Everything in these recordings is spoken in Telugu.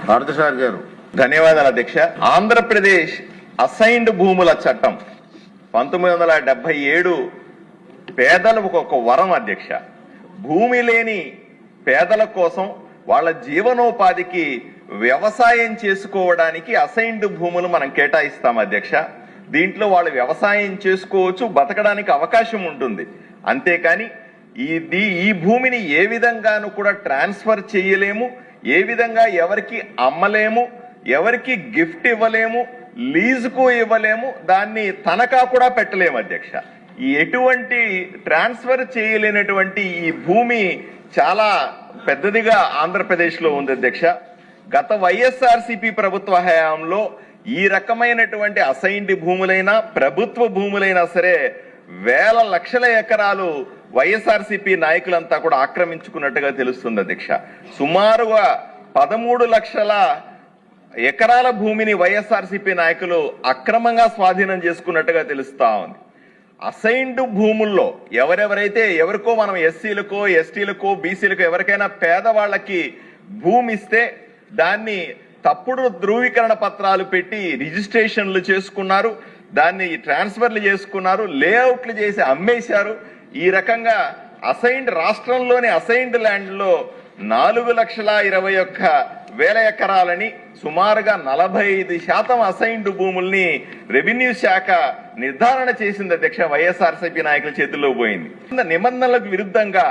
పార్థసారథి గారు. ధన్యవాదాలు అధ్యక్ష. ఆంధ్రప్రదేశ్ అసైన్డ్ భూముల చట్టం 1977 పేదలకు ఒక వరం అధ్యక్ష. భూమి లేని పేదల కోసం వాళ్ళ జీవనోపాధికి వ్యవసాయం చేసుకోవడానికి అసైన్డ్ భూములు మనం కేటాయిస్తాం అధ్యక్ష. దీంట్లో వాళ్ళు వ్యవసాయం చేసుకోవచ్చు, బతకడానికి అవకాశం ఉంటుంది. అంతేకాని ఈ భూమిని ఏ విధంగానూ కూడా ట్రాన్స్ఫర్ చేయలేము, ఏ విధంగా ఎవరికి అమ్మలేము, ఎవరికి గిఫ్ట్ ఇవ్వలేము, లీజుకు ఇవ్వలేము, దాన్ని తనఖా కూడా పెట్టలేము అధ్యక్ష. ఈ ఎటువంటి ట్రాన్స్ఫర్ చేయలేనటువంటి ఈ భూమి చాలా పెద్దదిగా ఆంధ్రప్రదేశ్ లో ఉంది అధ్యక్ష. గత వైఎస్ఆర్సీపీ ప్రభుత్వ హయాంలో ఈ రకమైనటువంటి అసైన్డ్ భూములైనా ప్రభుత్వ భూములైనా సరే వేల లక్షల ఎకరాలు వైఎస్ఆర్సీపీ నాయకులంతా కూడా ఆక్రమించుకున్నట్టుగా తెలుస్తుంది అధ్యక్ష. సుమారుగా 13 లక్షల ఎకరాల భూమిని వైఎస్ఆర్సీపీ నాయకులు అక్రమంగా స్వాధీనం చేసుకున్నట్టుగా తెలుస్తా ఉంది. అసైన్డ్ భూముల్లో ఎవరికో మనం ఎస్సీలకో ఎస్టీలకో బీసీలకో ఎవరికైనా పేదవాళ్ళకి భూమి ఇస్తే దాన్ని తప్పుడు ధృవీకరణ పత్రాలు పెట్టి రిజిస్ట్రేషన్లు చేసుకున్నారు, దాన్ని ట్రాన్స్ఫర్లు చేసుకున్నారు, లేఅవుట్లు చేసి అమ్మేశారు. ఈ రకంగా అసైన్డ్ రాష్ట్రంలోని అసైన్డ్ ల్యాండ్ లో 4,21,000 ఎకరాలని సుమారుగా 45% అసైన్డ్ భూముల్ని రెవెన్యూ శాఖ నిర్ధారణ చేసింది అధ్యక్ష. వైఎస్ఆర్సీపీ నాయకుల చేతుల్లో పోయింది. నిబంధనలకు విరుద్ధంగా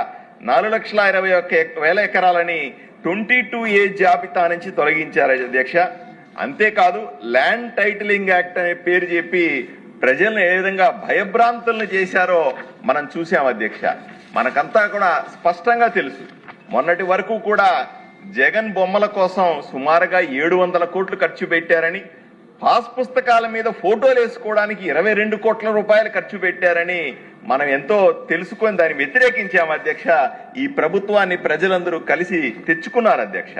4,21,000 ఎకరాలని 22A జాబితా నుంచి తొలగించారు అధ్యక్ష. అంతేకాదు ల్యాండ్ టైటిలింగ్ యాక్ట్ అనే పేరు చెప్పి ప్రజలను ఏ విధంగా భయభ్రాంతులను చేశారో మనం చూసాం అధ్యక్ష. మనకంతా కూడా స్పష్టంగా తెలుసు. మొన్నటి వరకు కూడా జగన్ బొమ్మల కోసం సుమారుగా 700 కోట్లు ఖర్చు పెట్టారని, పాస్ పుస్తకాల మీద ఫోటోలు వేసుకోవడానికి 22 కోట్ల రూపాయలు ఖర్చు పెట్టారని మనం ఎంతో తెలుసుకొని దాన్ని వ్యతిరేకించాము అధ్యక్ష. ఈ ప్రభుత్వాన్ని ప్రజలందరూ కలిసి తెచ్చుకున్నారు అధ్యక్ష.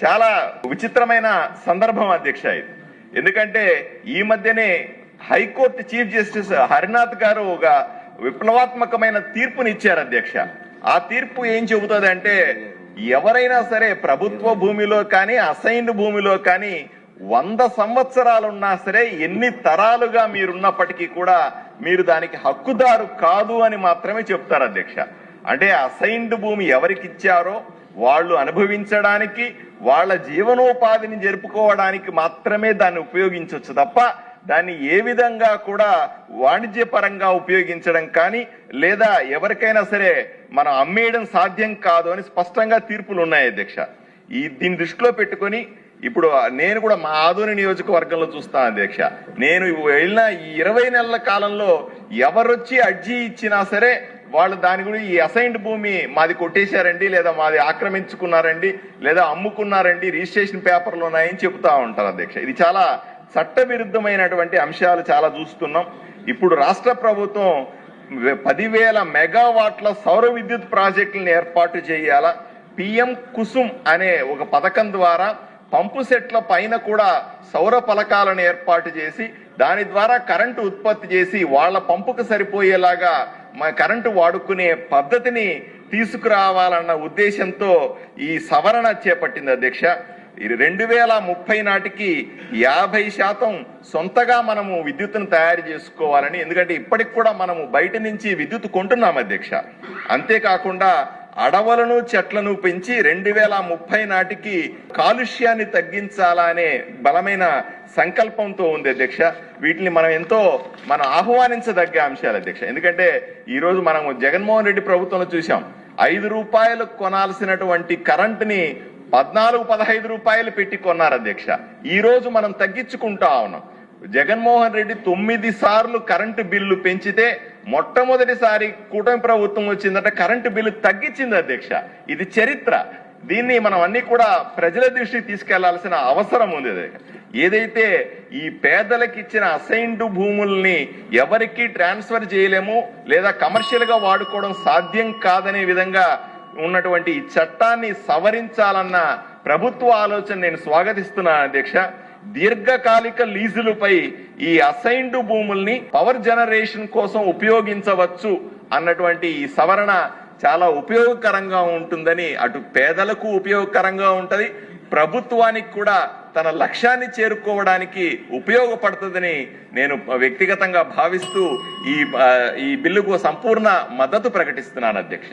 చాలా విచిత్రమైన సందర్భం అధ్యక్ష ఇది. ఎందుకంటే ఈ మధ్యనే హైకోర్టు చీఫ్ జస్టిస్ హరినాథ్ గారు ఒక విప్లవాత్మకమైన తీర్పునిచ్చారు అధ్యక్ష. ఆ తీర్పు ఏం చెబుతుంది అంటే, ఎవరైనా సరే ప్రభుత్వ భూమిలో కానీ అసైన్డ్ భూమిలో కానీ 100 సంవత్సరాలున్నా సరే, ఎన్ని తరాలుగా మీరున్నప్పటికీ కూడా మీరు దానికి హక్కుదారు కాదు అని మాత్రమే చెప్తారు అధ్యక్ష. అంటే అసైన్డ్ భూమి ఎవరికి ఇచ్చారో వాళ్ళు అనుభవించడానికి, వాళ్ళ జీవనోపాధిని జరుపుకోవడానికి మాత్రమే దాన్ని ఉపయోగించవచ్చు తప్ప దాన్ని ఏ విధంగా కూడా వాణిజ్యపరంగా ఉపయోగించడం కానీ లేదా ఎవరికైనా సరే మనం అమ్మేయడం సాధ్యం కాదు అని స్పష్టంగా తీర్పులు ఉన్నాయి అధ్యక్ష. దీన్ని దృష్టిలో పెట్టుకొని ఇప్పుడు నేను కూడా మా ఆదోని నియోజకవర్గంలో చూస్తాను అధ్యక్ష. నేను వెళ్ళిన ఈ 20 నెలల కాలంలో ఎవరొచ్చి అర్జీ ఇచ్చినా సరే వాళ్ళు దాని గురించి ఈ అసైన్డ్ భూమి మాది కొట్టేశారండి, లేదా మాది ఆక్రమించుకున్నారండి, లేదా అమ్ముకున్నారండి, రిజిస్ట్రేషన్ పేపర్లు ఉన్నాయని చెబుతా ఉంటారు అధ్యక్ష. ఇది చాలా చట్టవిరుద్ధమైనటువంటి అంశాలు చాలా చూస్తున్నాం. ఇప్పుడు రాష్ట్ర ప్రభుత్వం 10,000 మెగావాట్ల సౌర విద్యుత్ ప్రాజెక్టులను ఏర్పాటు చేయాలా, పిఎం కుసుమ్ అనే ఒక పథకం ద్వారా పంపు సెట్ల పైన కూడా సౌర పలకాలను ఏర్పాటు చేసి దాని ద్వారా కరెంటు ఉత్పత్తి చేసి వాళ్ళ పంపుకు సరిపోయేలాగా కరెంటు వాడుకునే పద్ధతిని తీసుకురావాలన్న ఉద్దేశంతో ఈ సవరణ చేపట్టింది అధ్యక్ష. 2030 నాటికి 50% సొంతగా మనము విద్యుత్తును తయారు చేసుకోవాలని. ఎందుకంటే ఇప్పటికి కూడా మనము బయట నుంచి విద్యుత్ కొంటున్నాం అధ్యక్ష. అంతేకాకుండా అడవులను చెట్లను పెంచి 2030 నాటికి కాలుష్యాన్ని తగ్గించాలనే బలమైన సంకల్పంతో ఉంది అధ్యక్ష. వీటిని మనం ఆహ్వానించదగ్గ అంశాలు అధ్యక్ష. ఎందుకంటే ఈ రోజు మనము జగన్మోహన్ రెడ్డి ప్రభుత్వంలో చూసాం, 5 రూపాయలు కొనాల్సినటువంటి కరెంటుని 14-15 రూపాయలు పెట్టి కొన్నారు అధ్యక్ష. ఈ రోజు మనం తగ్గించుకుంటా ఉన్నాం. జగన్మోహన్ రెడ్డి 9 సార్లు కరెంటు బిల్లు పెంచితే మొట్టమొదటిసారి కూటమి ప్రభుత్వం వచ్చిందట కరెంటు బిల్లు తగ్గించింది అధ్యక్ష. ఇది చరిత్ర. దీన్ని మనం అన్ని కూడా ప్రజల దృష్టికి తీసుకెళ్లాల్సిన అవసరం ఉంది అధ్యక్ష. ఏదైతే ఈ పేదలకు ఇచ్చిన అసైన్డ్ భూముల్ని ఎవరికి ట్రాన్స్ఫర్ చేయలేము లేదా కమర్షియల్ గా వాడుకోవడం సాధ్యం కాదనే విధంగా ఉన్నటువంటి ఈ చట్టాన్ని సవరించాలన్న ప్రభుత్వ ఆలోచన నేను స్వాగతిస్తున్నాను అధ్యక్ష. దీర్ఘకాలిక లీజులపై ఈ అసైన్డ్ భూముల్ని పవర్ జనరేషన్ కోసం ఉపయోగించవచ్చు అన్నటువంటి ఈ సవరణ చాలా ఉపయోగకరంగా ఉంటుందని, అటు పేదలకు ఉపయోగకరంగా ఉంటది, ప్రభుత్వానికి కూడా తన లక్ష్యాన్ని చేరుకోవడానికి ఉపయోగపడుతుందని నేను వ్యక్తిగతంగా భావిస్తూ ఈ బిల్లుకు సంపూర్ణ మద్దతు ప్రకటిస్తున్నాను అధ్యక్ష.